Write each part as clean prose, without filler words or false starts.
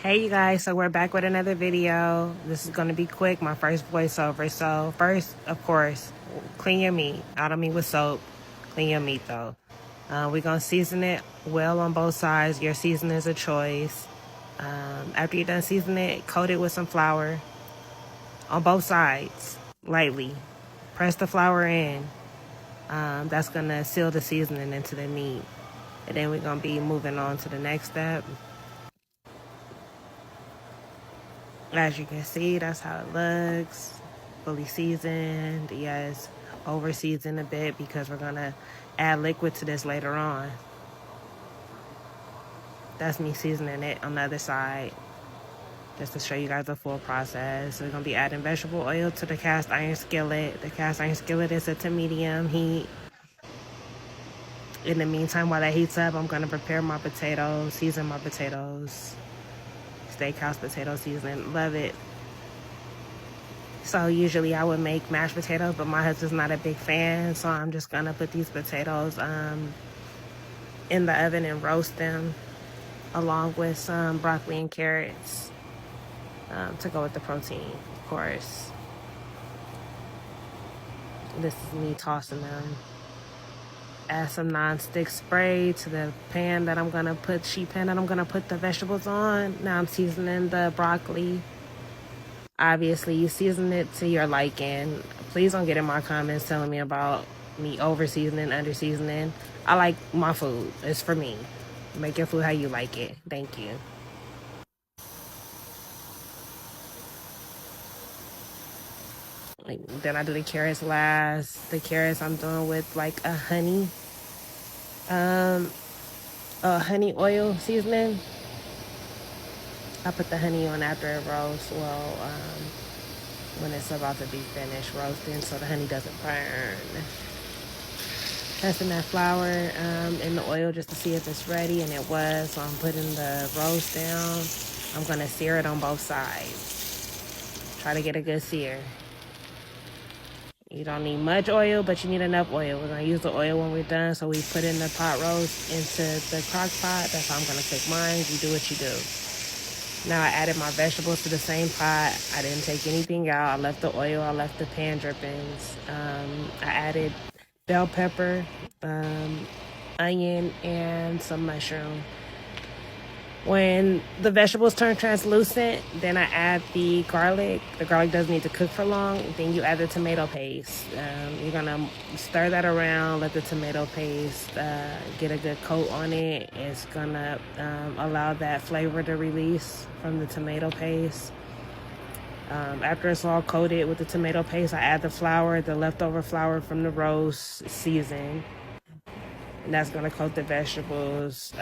Hey you guys, so we're back with another video. This is going to be quick, my first voiceover. So first, of course, clean your meat. I don't mean with soap. Clean your meat though. We're going to season it well on both sides. Your seasoning is a choice. After you're done seasoning it, coat it with some flour on both sides, lightly. Press the flour in. That's going to seal the seasoning into the meat. And then we're going to be moving on to the next step. As you can see, that's how it looks. Fully seasoned. Yes, over seasoned a bit because we're gonna add liquid to this later on. That's me seasoning it on the other side, just to show you guys the full process. We're gonna be adding vegetable oil to the cast iron skillet. The cast iron skillet is set to medium heat. In the meantime, while that heats up, I'm gonna prepare my potatoes, season my potatoes. Steakhouse potato seasoning, love it. So usually I would make mashed potatoes, but my husband's not a big fan, so I'm just gonna put these potatoes in the oven and roast them along with some broccoli and carrots to go with the protein, of course. This is me tossing them. Add some non-stick spray to the pan that I'm gonna put, sheet pan that I'm gonna put the vegetables on. Now I'm seasoning the broccoli. Obviously, you season it to your liking. Please don't get in my comments telling me about me over seasoning, under seasoning. I like my food. It's for me. Make your food how you like it. Thank you. Then I do the carrots last. The carrots I'm doing with like a honey oil seasoning. I put the honey on after it roasts. Well, when it's about to be finished roasting, so the honey doesn't burn. Testing that flour in the oil just to see if it's ready, and it was. So I'm putting the roast down. I'm gonna sear it on both sides. Try to get a good sear. You don't need much oil, but you need enough oil. We're gonna use the oil when we're done. So we put in the pot roast into the crock pot. That's how I'm gonna cook mine. You do what you do. Now I added my vegetables to the same pot. I didn't take anything out. I left the oil. I left the pan drippings. I added bell pepper, onion, and some mushroom. When the vegetables turn translucent, then I add the garlic. The garlic doesn't need to cook for long. Then you add the tomato paste. You're gonna stir that around, let the tomato paste get a good coat on it. It's gonna allow that flavor to release from the tomato paste. After it's all coated with the tomato paste, I add the flour, the leftover flour from the roast, seasoned. And that's gonna coat the vegetables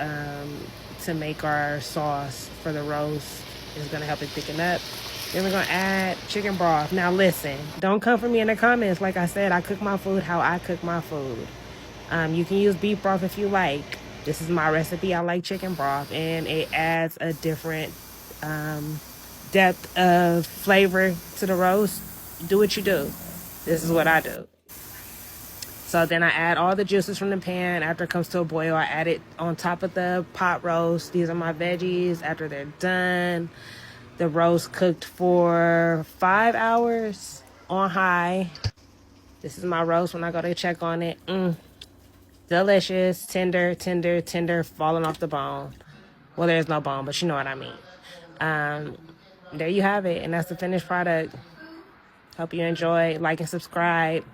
to make our sauce for the roast. It's gonna help it thicken up. Then we're gonna add chicken broth. Now listen, don't come for me in the comments. Like I said, I cook my food how I cook my food. You can use beef broth if you like. This is my recipe. I like chicken broth, and it adds a different depth of flavor to the roast. Do what you do. This is what I do. So then I add all the juices from the pan. After it comes to a boil, I add it on top of the pot roast. These are my veggies. After they're done, the roast cooked for 5 hours on high. This is my roast when I go to check on it. Delicious, tender, tender, tender, falling off the bone. Well, there's no bone, but you know what I mean. There you have it, and that's the finished product. Hope you enjoy. Like and subscribe.